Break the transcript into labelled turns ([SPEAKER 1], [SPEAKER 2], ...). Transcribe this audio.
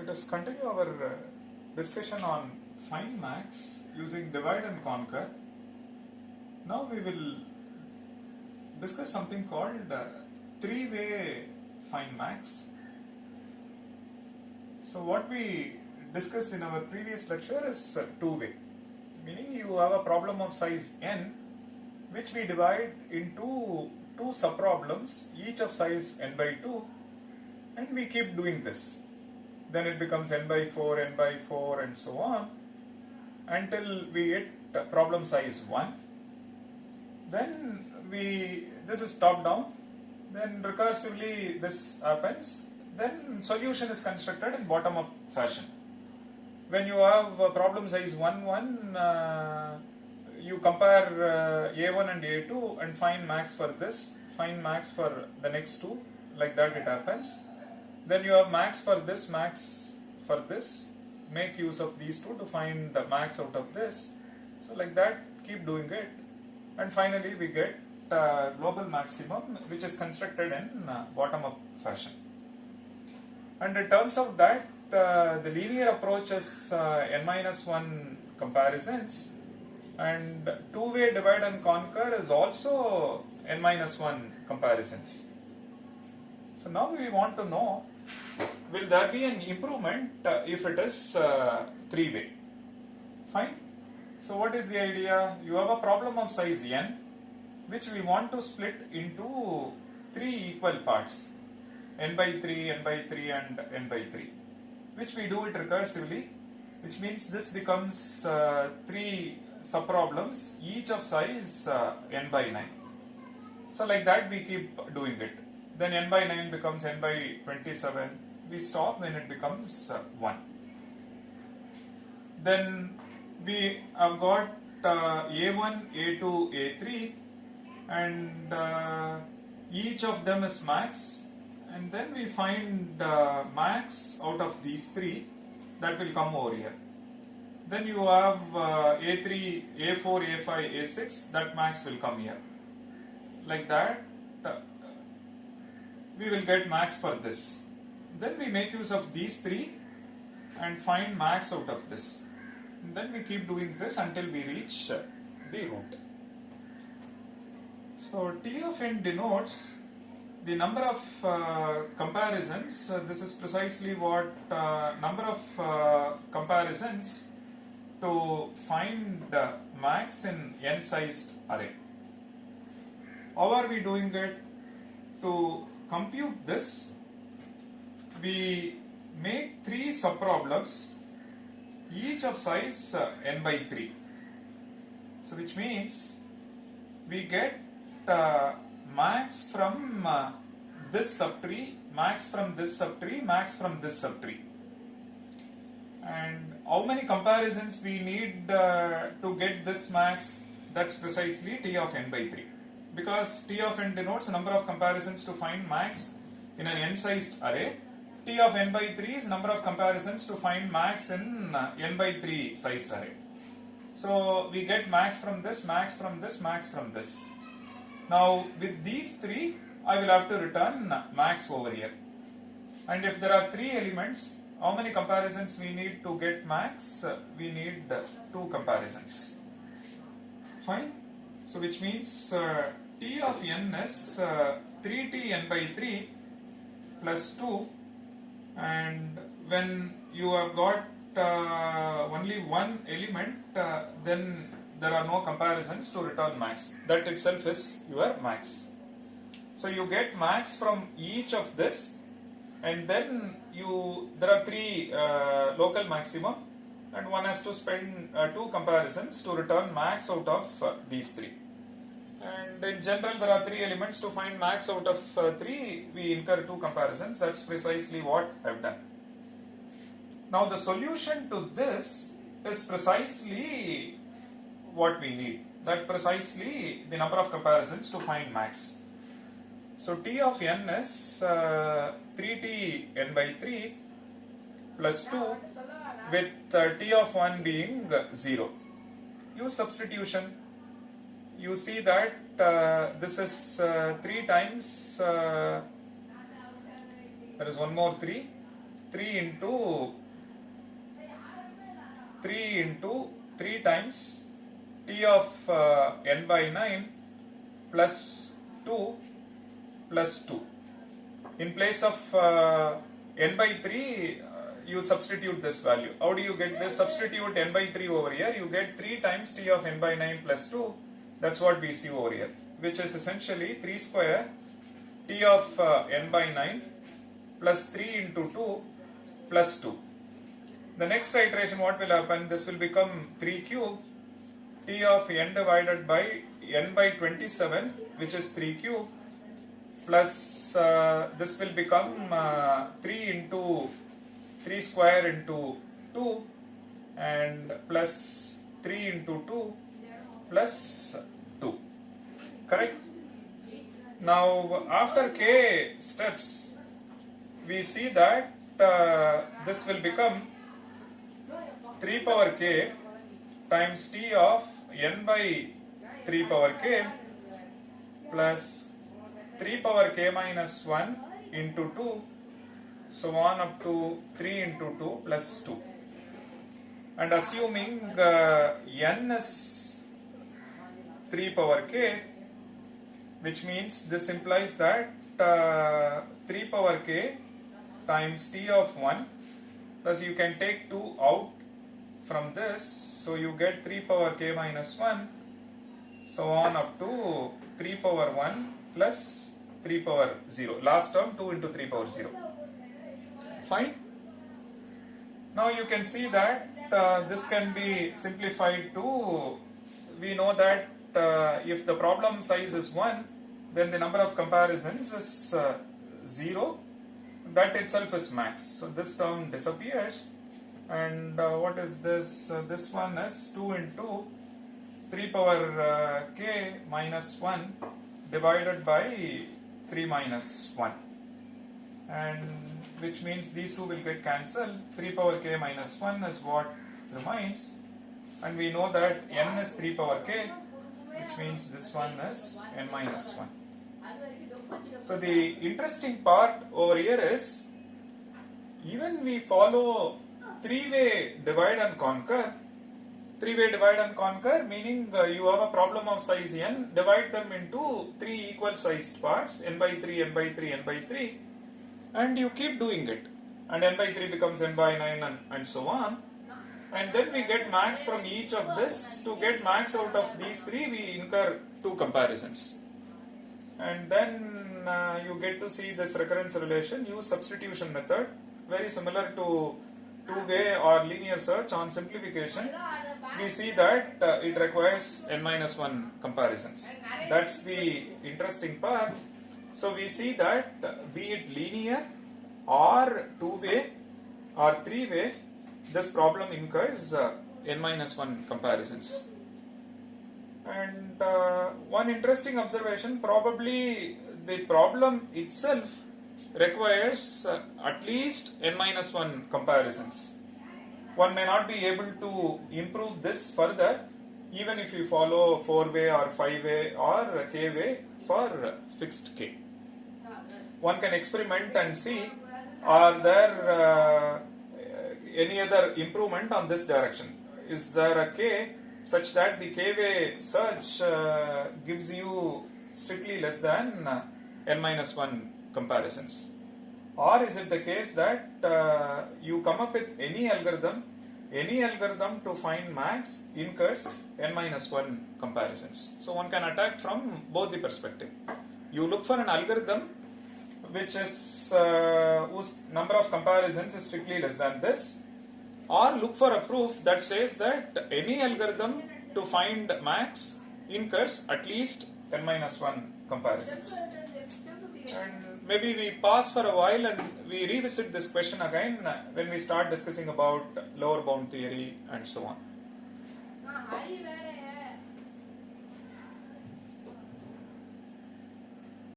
[SPEAKER 1] Let us continue our discussion on find max using divide and conquer. Now we will discuss something called three-way find max. So what we discussed in our previous lecture is two-way, meaning you have a problem of size n which we divide into two subproblems, each of size n by 2, and we keep doing this. Then it becomes n by 4, n by 4 and so on until we get problem size 1. Then this is top down, then recursively this happens, then solution is constructed in bottom up fashion. When you have problem size 1, 1, you compare A1 and A2 and find max for this, find max for the next two, like that it happens. Then you have max for this, make use of these two to find the max out of this. So like that, keep doing it. And finally we get global maximum which is constructed in bottom up fashion. And it turns out that the linear approach is n-1 comparisons, and two-way divide and conquer is also n-1 comparisons. So now we want to know, will there be an improvement if it is three-way? Fine. So what is the idea? You have a problem of size n which we want to split into three equal parts, n by 3, n by 3 and n by 3, which we do it recursively, which means this becomes three subproblems, each of size n by 9. So like that we keep doing it. Then n by 9 becomes n by 27. We stop when it becomes 1. Then we have got A1, A2, A3, and each of them is max. And then we find max out of these three that will come over here. Then you have A3, A4, A5, A6, that max will come here. Like that, we will get max for this. Then we make use of these three and find max out of this. And then we keep doing this until we reach the root. So T of n denotes the number of comparisons. This is precisely what number of comparisons to find max in n-sized array. How are we doing it? To compute this, we make three subproblems, each of size n by 3. So which means we get max from this subtree, max from this subtree, max from this subtree. And how many comparisons we need to get this max? That's precisely T of n by 3. Because T of n denotes number of comparisons to find max in an n-sized array. T of n by 3 is number of comparisons to find max in n by 3 sized array. So we get max from this, max from this, max from this. Now with these three, I will have to return max over here. And if there are three elements, how many comparisons we need to get max? We need two comparisons. Fine. So which means T of n is 3t n by 3 plus 2, and when you have got only one element, then there are no comparisons to return max. That itself is your max. So you get max from each of this, and then there are three local maximum, and one has to spend two comparisons to return max out of these three. And in general, there are three elements. To find max out of three, we incur two comparisons. That's precisely what I've done. Now the solution to this is precisely what we need. That precisely the number of comparisons to find max. So T of n is 3t n by 3 plus 2 with T of 1 being 0. Use substitution. You see that this is 3 times, there is one more 3, 3 into 3 times t of n by 9 plus 2 plus 2. In place of n by 3, you substitute this value. How do you get this? Substitute n by 3 over here. You get 3 times t of n by 9 plus 2. That's what we see over here, which is essentially 3 square t of n by 9 plus 3 into 2 plus 2. The next iteration, what will happen? This will become 3 cube t of n divided by n by 27, which is 3 cube, plus this will become 3 into 3 square into 2 and plus 3 into 2 plus 2. Correct? Now after k steps, we see that this will become 3 power k times t of n by 3 power k plus 3 power k minus 1 into 2, so on up to 3 into 2 plus 2. And assuming n is 3 power k, which means this implies that 3 power k times t of 1 plus you can take 2 out from this, so you get 3 power k minus 1, so on up to 3 power 1 plus 3 power 0. Last term 2 into 3 power 0. Fine. Now you can see that this can be simplified to, we know that if the problem size is 1, then the number of comparisons is 0. That itself is max. So this term disappears. And what is this? This one is 2 into 3 power k minus 1 divided by 3 minus 1. And which means these two will get cancelled. 3 power k minus 1 is what remains. And we know that n is 3 power k, which means this one is n minus 1. So the interesting part over here is, even we follow three-way divide and conquer. Three-way divide and conquer meaning you have a problem of size n, divide them into 3 equal sized parts, n by 3, n by 3, n by 3, and you keep doing it. And n by 3 becomes n by 9 and so on. And then we get max from each of this. To get max out of these 3, we incur 2 comparisons. And then you get to see this recurrence relation, use substitution method, very similar to two-way or linear search. On simplification, we see that it requires n minus 1 comparisons. That's the interesting part. So we see that be it linear or two-way or three-way, this problem incurs n minus 1 comparisons. And one interesting observation, probably the problem itself requires at least n minus 1 comparisons. One may not be able to improve this further even if you follow 4-way or 5-way or k-way for fixed k. One can experiment and see, are there any other improvement on this direction? Is there a k such that the k-way search gives you strictly less than n minus 1 comparisons? Or is it the case that you come up with any algorithm to find max incurs n minus 1 comparisons? So one can attack from both the perspective. You look for an algorithm which is whose number of comparisons is strictly less than this, or look for a proof that says that any algorithm to find max incurs at least n minus 1 comparisons. And maybe we pause for a while and we revisit this question again when we start discussing about lower bound theory and so on.